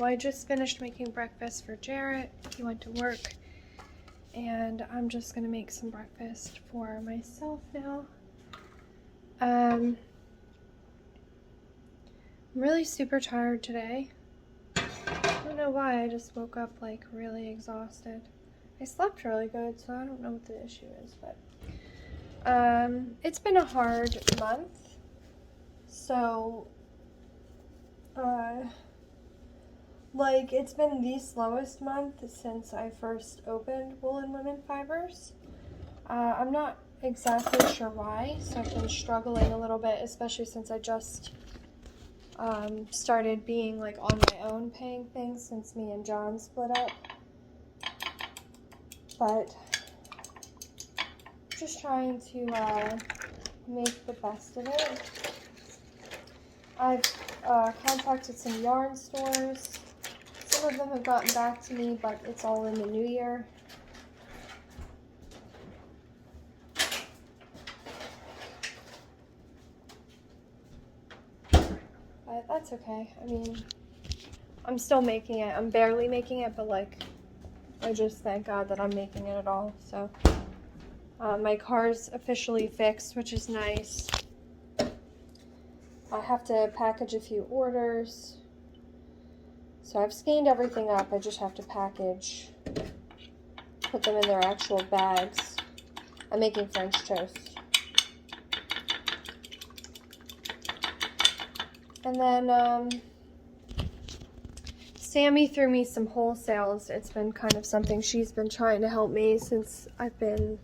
I just finished making breakfast for Jarrett. He went to work, and I'm just gonna make some breakfast for myself now. I'm really super tired today. I don't know why, I just woke up like really exhausted. I slept really good, so I don't know what the issue is, but it's been a hard month. So like, it's been the slowest month since I first opened Wool and Women Fibers. I'm not exactly sure why, so I've been struggling a little bit, especially since I just started being like on my own paying things since me and John split up. But just trying to make the best of it. I've contacted some yarn stores. Some of them have gotten back to me, but it's all in the new year. But that's okay. I mean, I'm still making it. I'm barely making it, but like, I just thank God that I'm making it at all. So, my car's officially fixed, which is nice. I have to package a few orders. So I've scanned everything up. I just have to package, put them in their actual bags. I'm making French toast. And then Sammy threw me some wholesales. It's been kind of something she's been trying to help me since I've been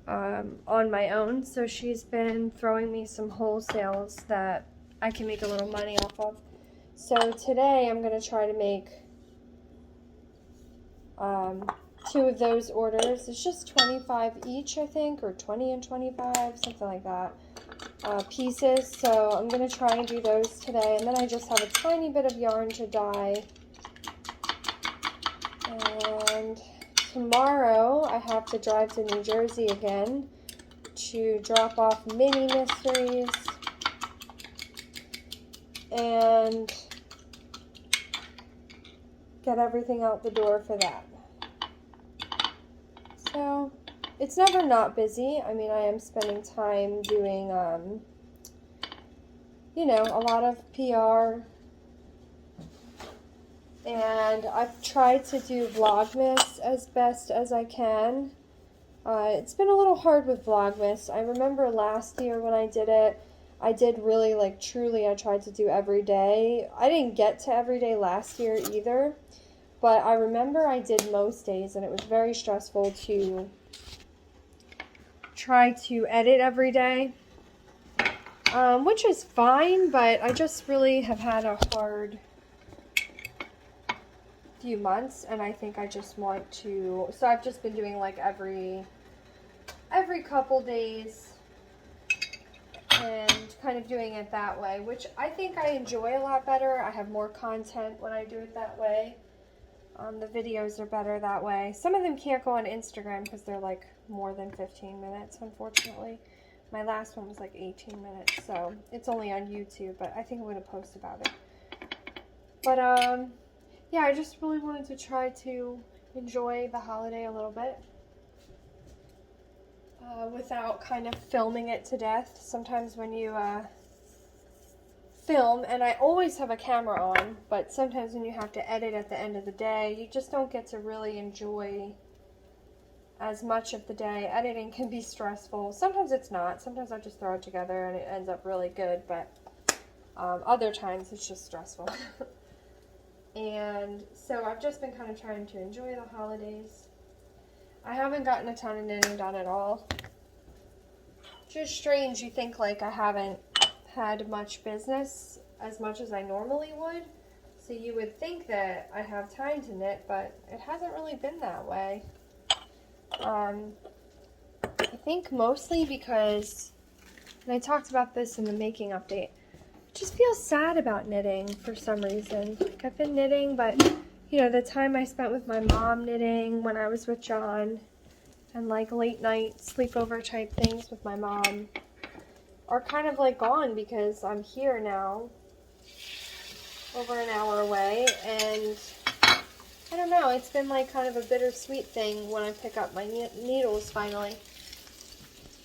on my own. So she's been throwing me some wholesales that I can make a little money off of. So today I'm going to try to make 2 of those orders. It's just 25 each, I think, or 20 and 25, something like that, pieces. So I'm going to try and do those today. And then I just have a tiny bit of yarn to dye. And tomorrow I have to drive to New Jersey again to drop off mini mysteries and get everything out the door for that. So it's never not busy. I mean, I am spending time doing, you know, a lot of PR. And I've tried to do Vlogmas as best as I can. It's been a little hard with Vlogmas. I remember last year when I did it, I did really, like, truly, I tried to do every day. I didn't get to every day last year either, but I remember I did most days, and it was very stressful to try to edit every day, which is fine, but I just really have had a hard few months, and I think I just want to, so I've just been doing like every couple days and kind of doing it that way, which I think I enjoy a lot better. I have more content when I do it that way. The videos are better that way. Some of them can't go on Instagram because they're like more than 15 minutes, unfortunately. My last one was like 18 minutes, so it's only on YouTube, but I think I'm going to post about it. But yeah, I just really wanted to try to enjoy the holiday a little bit without kind of filming it to death. Sometimes when you film, and I always have a camera on, but sometimes when you have to edit at the end of the day, you just don't get to really enjoy as much of the day. Editing can be stressful. Sometimes it's not. Sometimes I just throw it together and it ends up really good, but other times it's just stressful. And so I've just been kind of trying to enjoy the holidays. I haven't gotten a ton of knitting done at all. Just strange, you think like I haven't had much business as much as I normally would. So you would think that I have time to knit, but it hasn't really been that way. I think mostly because, and I talked about this in the making update, just feel sad about knitting for some reason. Like, I've been knitting, but you know, the time I spent with my mom knitting when I was with John, and like late night sleepover type things with my mom, are kind of like gone because I'm here now. over an hour away, and I don't know, it's been like kind of a bittersweet thing when I pick up my needles finally.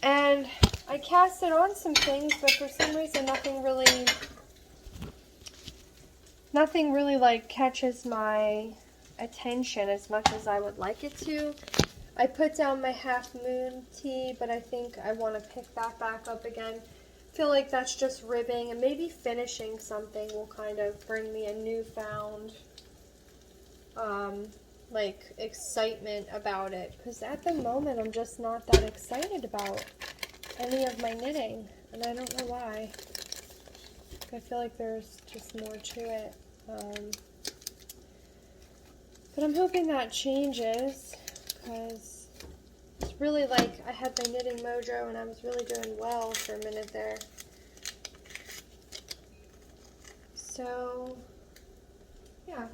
And I casted on some things, but for some reason nothing really like catches my attention as much as I would like it to. I put down my Half Moon tea, but I think I want to pick that back up again. I feel like that's just ribbing, and maybe finishing something will kind of bring me a newfound like excitement about it, because at the moment I'm just not that excited about any of my knitting, and I don't know why. I feel like there's just more to it, but I'm hoping that changes, because it's really like I had my knitting mojo and I was really doing well for a minute there. So yeah,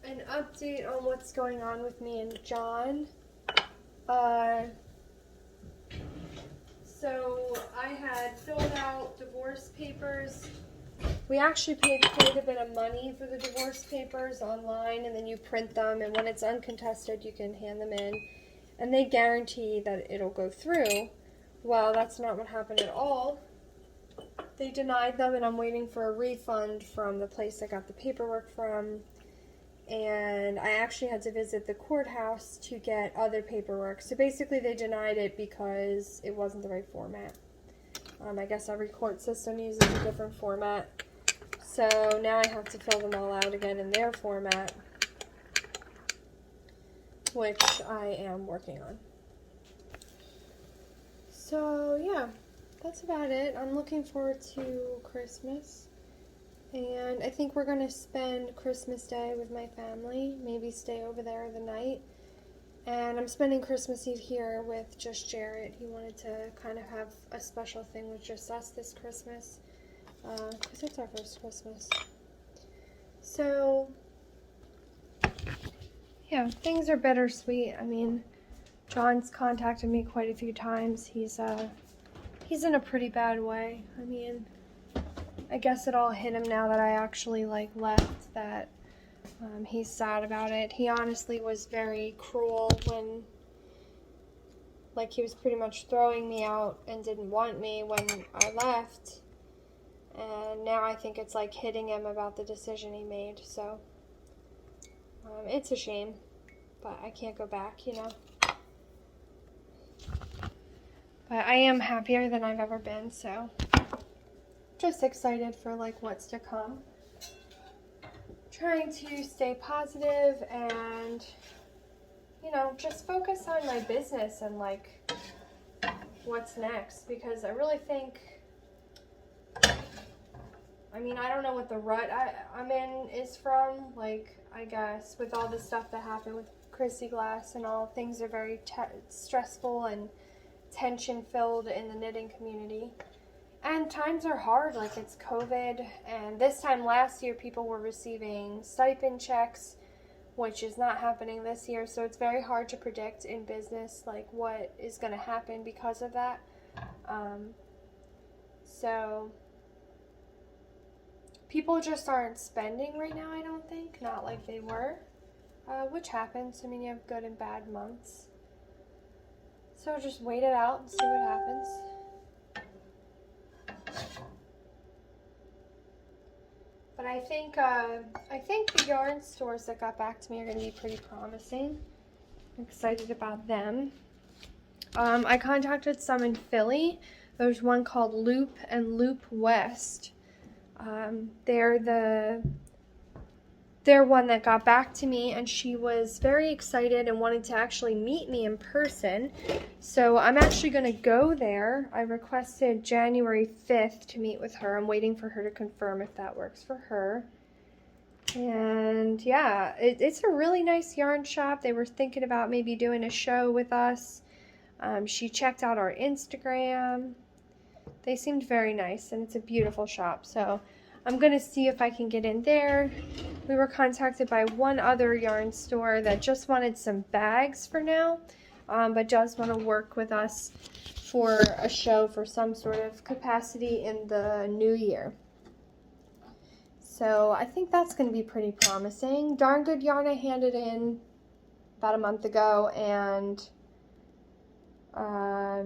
an update on what's going on with me and John. So I had filled out divorce papers. We actually paid quite a bit of money for the divorce papers online, and then you print them, and when it's uncontested, you can hand them in, and they guarantee that it'll go through. Well, that's not what happened at all. They denied them, and I'm waiting for a refund from the place I got the paperwork from. And I actually had to visit the courthouse to get other paperwork. So basically they denied it because it wasn't the right format. I guess every court system uses a different format. So now I have to fill them all out again in their format, which I am working on. So yeah, that's about it. I'm looking forward to Christmas. And I think we're going to spend Christmas Day with my family, maybe stay over there the night. And I'm spending Christmas Eve here with just Jarrett. He wanted to kind of have a special thing with just us this Christmas, because it's our first Christmas. So, yeah, things are bittersweet. I mean, John's contacted me quite a few times. He's in a pretty bad way. I mean, I guess it all hit him now that I actually left, that he's sad about it. He honestly was very cruel when he was pretty much throwing me out and didn't want me when I left. And now I think it's hitting him about the decision he made. So it's a shame, but I can't go back, you know. But I am happier than I've ever been, so just excited for what's to come. Trying to stay positive and, you know, just focus on my business and what's next, because I really think, I mean, I don't know what the rut I'm in is from, I guess with all the stuff that happened with Chrissy Glass and all, things are very stressful and tension filled in the knitting community. And times are hard, it's COVID, and this time last year people were receiving stipend checks, which is not happening this year, so it's very hard to predict in business, what is going to happen because of that. So, people just aren't spending right now, I don't think, not like they were, which happens. I mean, you have good and bad months. So just wait it out and see what happens. But I think the yarn stores that got back to me are going to be pretty promising. I'm excited about them. I contacted some in Philly. There's one called Loop and Loop West. They're one that got back to me, and she was very excited and wanted to actually meet me in person. So I'm actually going to go there. I requested January 5th to meet with her. I'm waiting for her to confirm if that works for her. And yeah, it's a really nice yarn shop. They were thinking about maybe doing a show with us. She checked out our Instagram. They seemed very nice, and it's a beautiful shop. So I'm going to see if I can get in there. We were contacted by one other yarn store that just wanted some bags for now, but does want to work with us for a show for some sort of capacity in the new year. So I think that's going to be pretty promising. Darn Good Yarn I handed in about a month ago, and I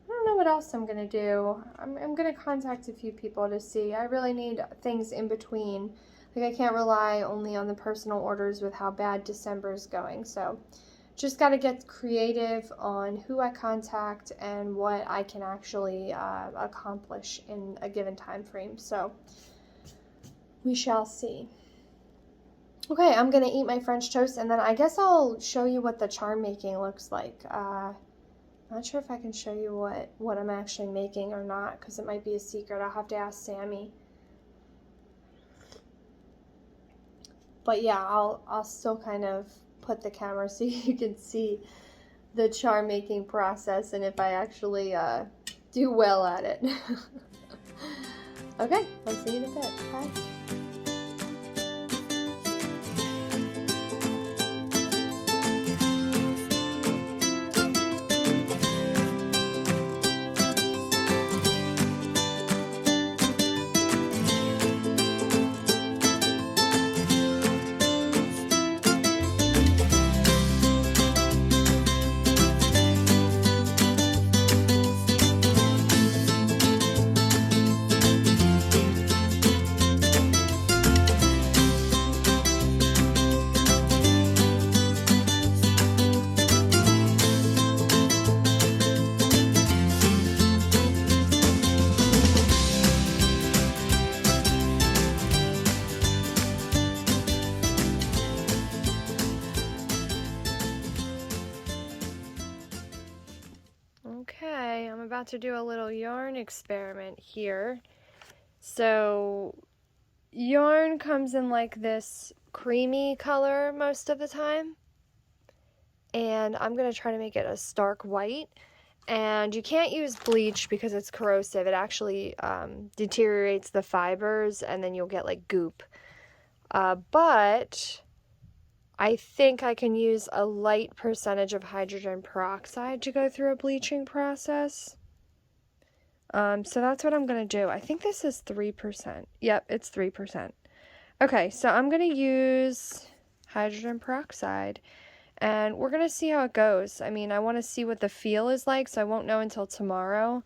don't know what else I'm going to do. I'm going to contact a few people to see. I really need things in between. Like, I can't rely only on the personal orders with how bad December is going. So just got to get creative on who I contact and what I can actually accomplish in a given time frame. So we shall see. Okay, I'm going to eat my French toast, and then I guess I'll show you what the charm making looks like. Not sure if I can show you what I'm actually making or not, because it might be a secret. I'll have to ask Sammy. But yeah, I'll still kind of put the camera so you can see the charm making process and if I actually do well at it. Okay, I'll see you in a bit. Bye. Okay, I'm about to do a little yarn experiment here. So yarn comes in like this creamy color most of the time, and I'm going to try to make it a stark white. And you can't use bleach because it's corrosive. It actually deteriorates the fibers and then you'll get like goop. But I think I can use a light percentage of hydrogen peroxide to go through a bleaching process. So that's what I'm going to do. I think this is 3%. Yep, it's 3%. Okay, so I'm going to use hydrogen peroxide, and we're going to see how it goes. I mean, I want to see what the feel is like, so I won't know until tomorrow.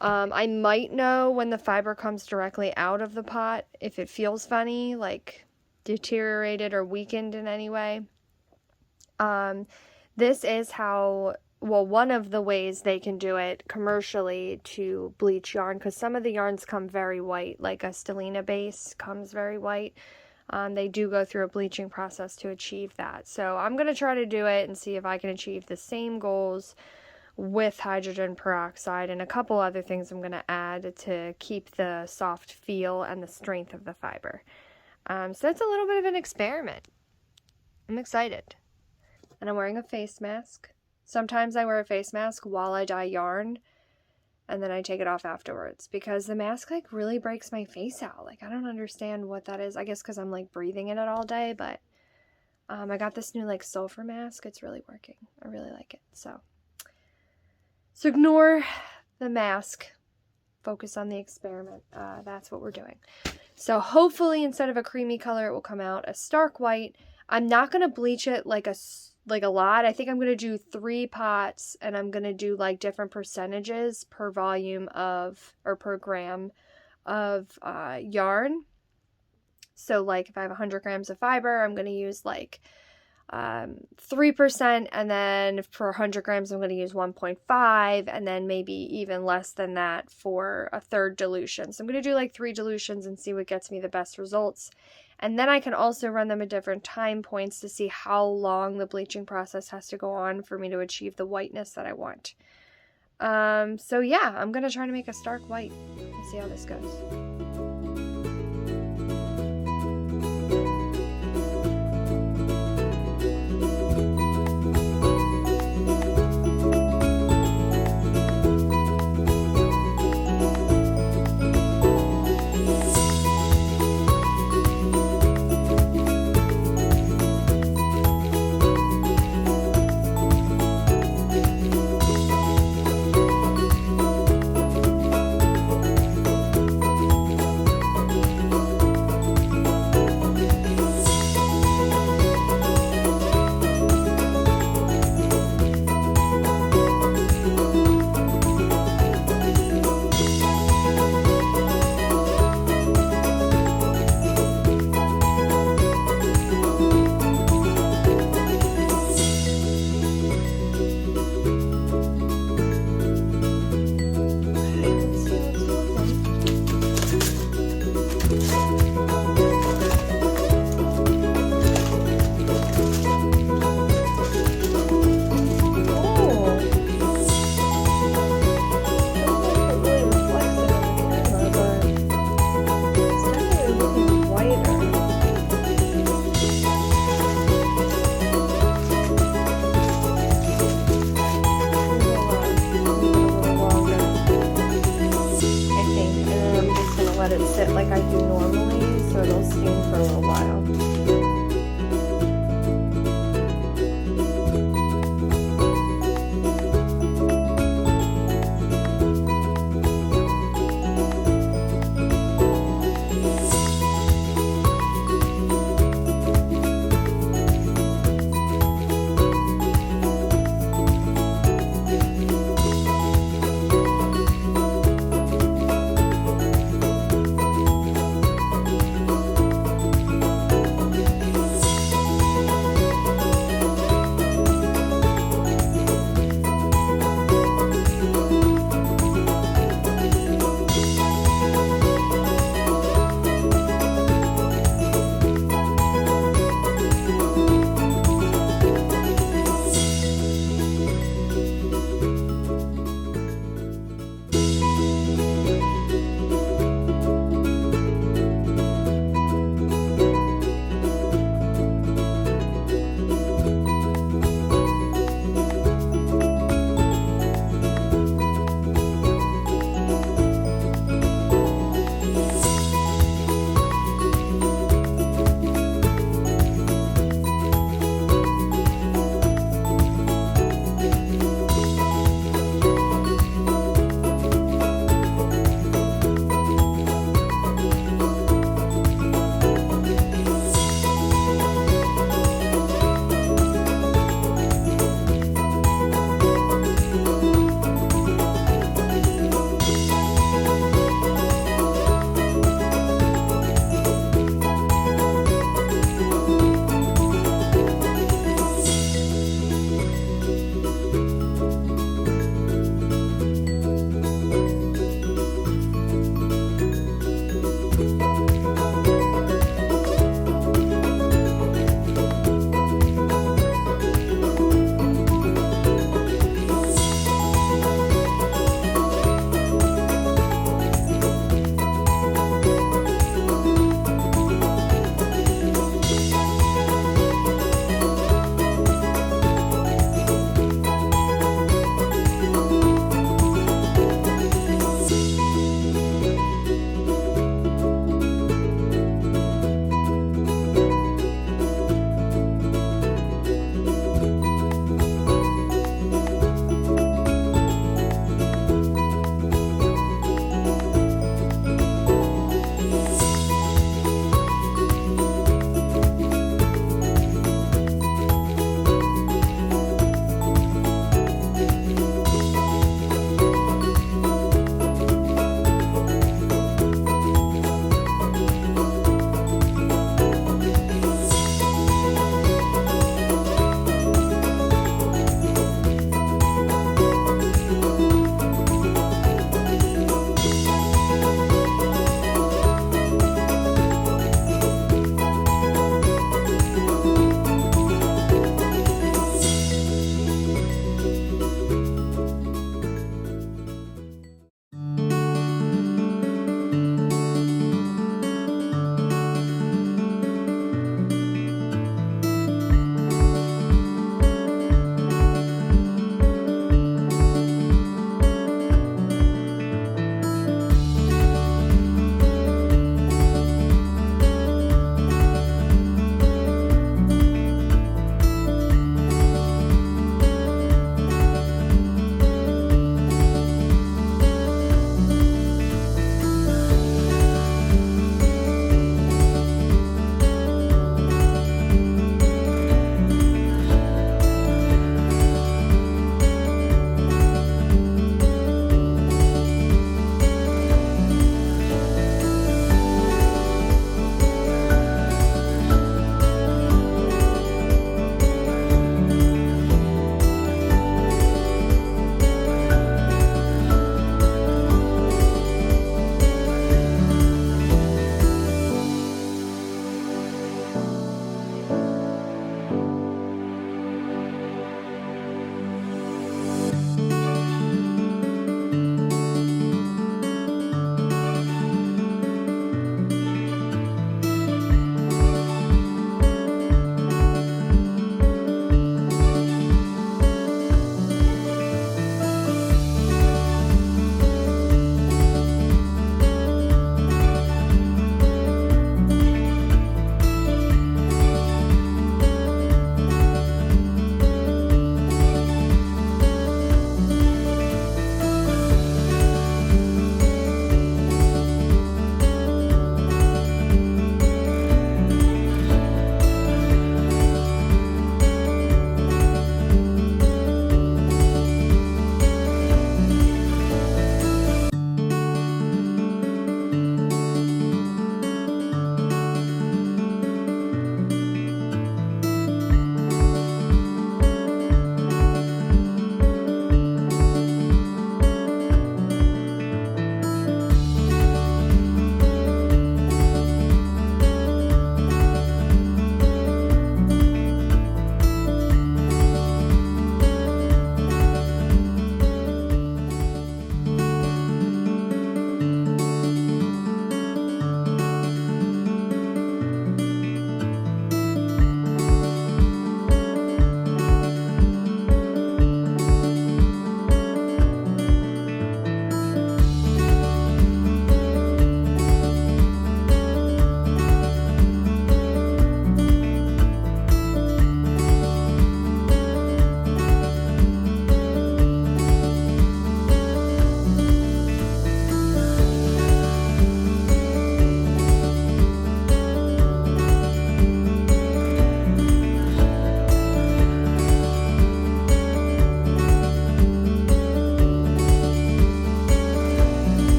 I might know when the fiber comes directly out of the pot if it feels funny, like deteriorated or weakened in any way. This is how, well, one of the ways they can do it commercially to bleach yarn, because some of the yarns come very white, like a Stellina base comes very white. They do go through a bleaching process to achieve that. So I'm going to try to do it and see if I can achieve the same goals with hydrogen peroxide, and a couple other things I'm going to add to keep the soft feel and the strength of the fiber. So that's a little bit of an experiment. I'm excited. And I'm wearing a face mask. Sometimes I wear a face mask while I dye yarn, and then I take it off afterwards because the mask like really breaks my face out. Like, I don't understand what that is. I guess because I'm like breathing in it all day, but I got this new like sulfur mask. It's really working. I really like it. So ignore the mask. Focus on the experiment. That's what we're doing. So hopefully instead of a creamy color, it will come out a stark white. I'm not going to bleach it like a lot. I think I'm going to do 3 pots, and I'm going to do like different percentages per volume of, or per gram of yarn. So like if I have 100 grams of fiber, I'm going to use like 3%, and then for 100 grams I'm going to use 1.5, and then maybe even less than that for a third dilution. So I'm going to do like 3 dilutions and see what gets me the best results. And then I can also run them at different time points to see how long the bleaching process has to go on for me to achieve the whiteness that I want. So yeah, I'm going to try to make a stark white and see how this goes. lighter. Let it sit like I do normally, so it'll steam for a little while.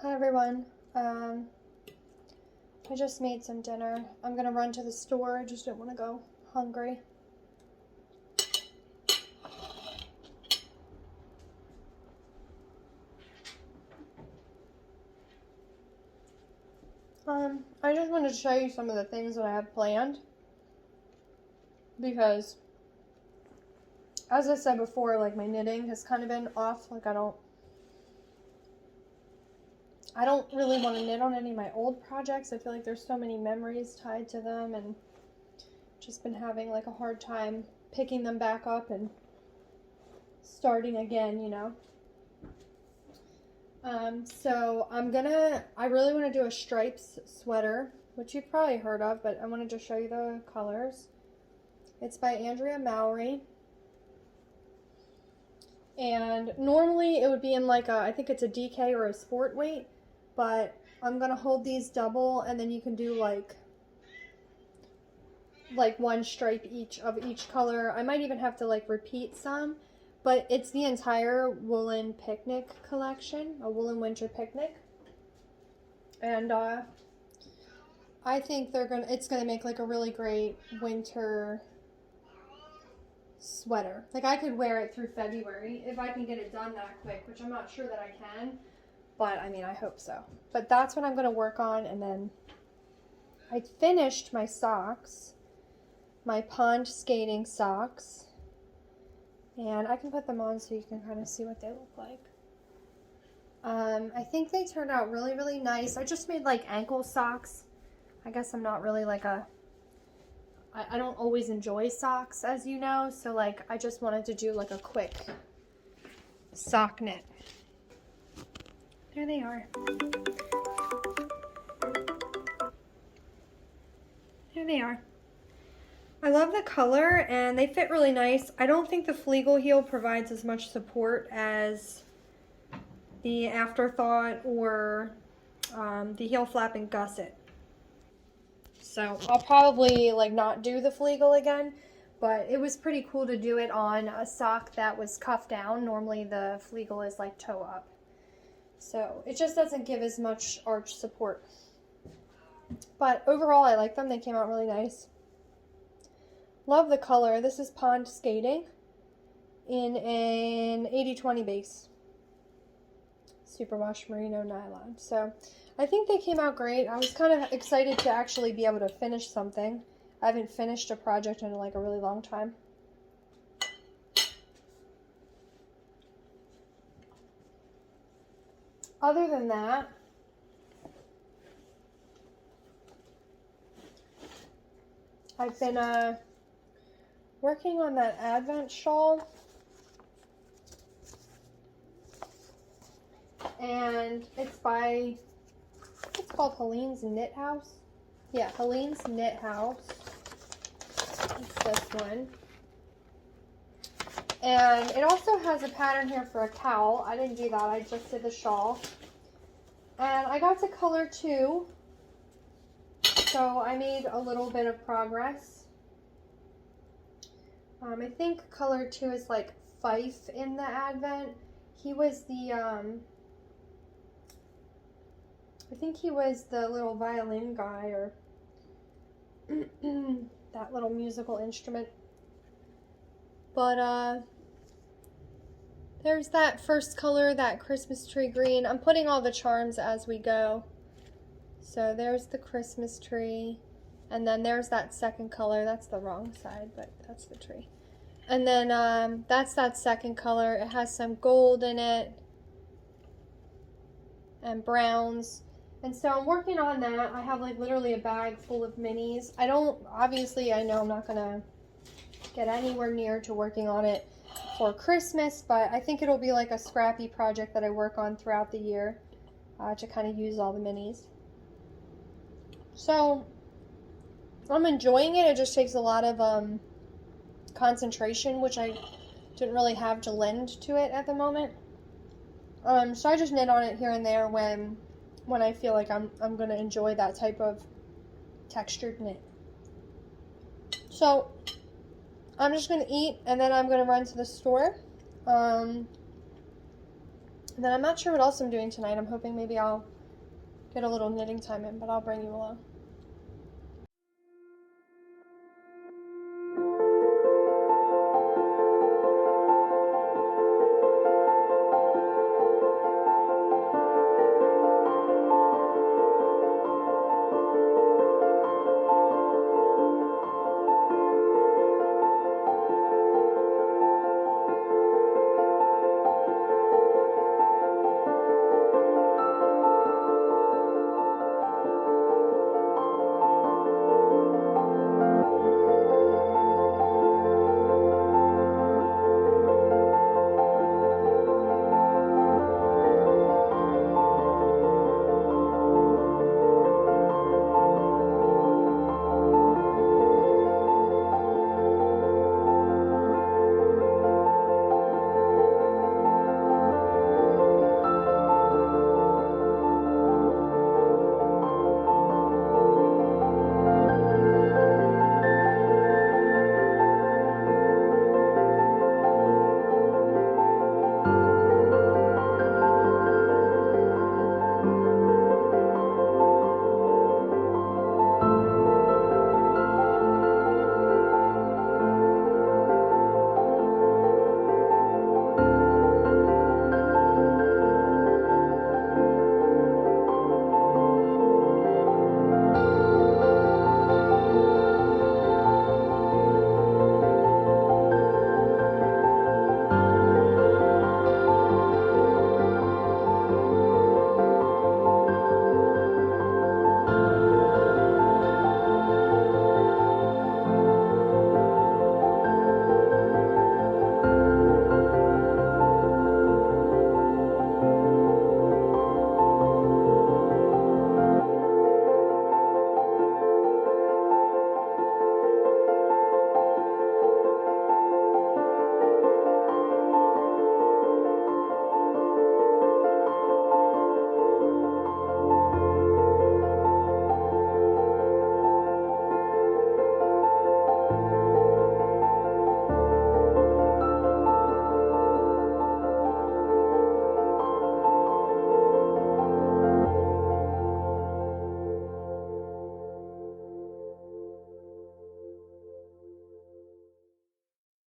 Hi everyone. I just made some dinner. I'm gonna run to the store. I just didn't want to go hungry. I just wanted to show you some of the things that I have planned because, as I said before, like my knitting has kind of been off. Like I don't really want to knit on any of my old projects. I feel like there's so many memories tied to them and just been having like a hard time picking them back up and starting again, you know. So I really want to do a stripes sweater, which you've probably heard of, but I wanted to show you the colors. It's by Andrea Mowry. And normally it would be in like I think it's a DK or a sport weight, but I'm going to hold these double and then you can do like one stripe each of each color. I might even have to like repeat some. But it's the entire woolen picnic collection, a woolen winter picnic. And I think it's gonna make like a really great winter sweater. Like I could wear it through February if I can get it done that quick, which I'm not sure that I can, but I mean, I hope so. But that's what I'm gonna work on. And then I finished my socks, my pond skating socks. And I can put them on so you can kind of see what they look like. I think they turned out really, really nice. I just made like ankle socks. I guess I'm not really like I don't always enjoy socks, as you know. So like I just wanted to do like a quick sock knit. There they are. There they are. I love the color and they fit really nice. I don't think the Fleegle heel provides as much support as the Afterthought or the heel flap and gusset. So I'll probably like not do the Fleegle again, but it was pretty cool to do it on a sock that was cuffed down. Normally the Fleegle is like toe up. So it just doesn't give as much arch support. But overall I like them. They came out really nice. Love the color. This is Pond Skating in an 80/20 base. Superwash merino nylon. So I think they came out great. I was kind of excited to actually be able to finish something. I haven't finished a project in like a really long time. Other than that, I've been working on that Advent shawl, and it's called Helene's Knit House. Yeah, Helene's Knit House. It's this one. And it also has a pattern here for a cowl. I didn't do that, I just did the shawl. And I got to color 2, so I made a little bit of progress. I think color 2 is like Fife in the Advent. He was the, I think he was the little violin guy, or that little musical instrument. But, there's that first color, that Christmas tree green. I'm putting all the charms as we go. So there's the Christmas tree. And then there's that second color. That's the wrong side, but that's the tree. And then that's that second color. It has some gold in it and browns. And so I'm working on that. I have like literally a bag full of minis. Obviously I know I'm not going to get anywhere near to working on it for Christmas, but I think it'll be like a scrappy project that I work on throughout the year to kind of use all the minis. So I'm enjoying it. It just takes a lot of concentration, which I didn't really have to lend to it at the moment. So I just knit on it here and there when I feel like I'm going to enjoy that type of textured knit. So I'm just going to eat, and then I'm going to run to the store. And then I'm not sure what else I'm doing tonight. I'm hoping maybe I'll get a little knitting time in, but I'll bring you along.